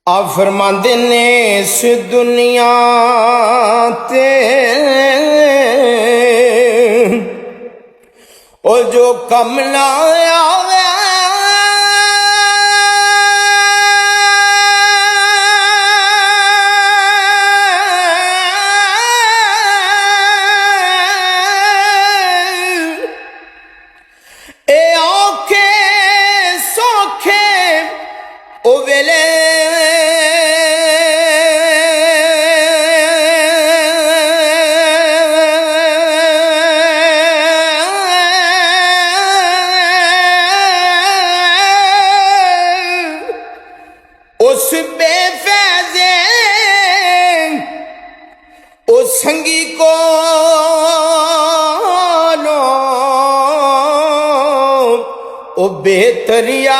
आप फरमाते ने इस दुनिया ते ओ जो कम ना आवे ए औखे सौखे ओ वेले उस बेफैज़े उस संगी को लो ओ बेहतरिया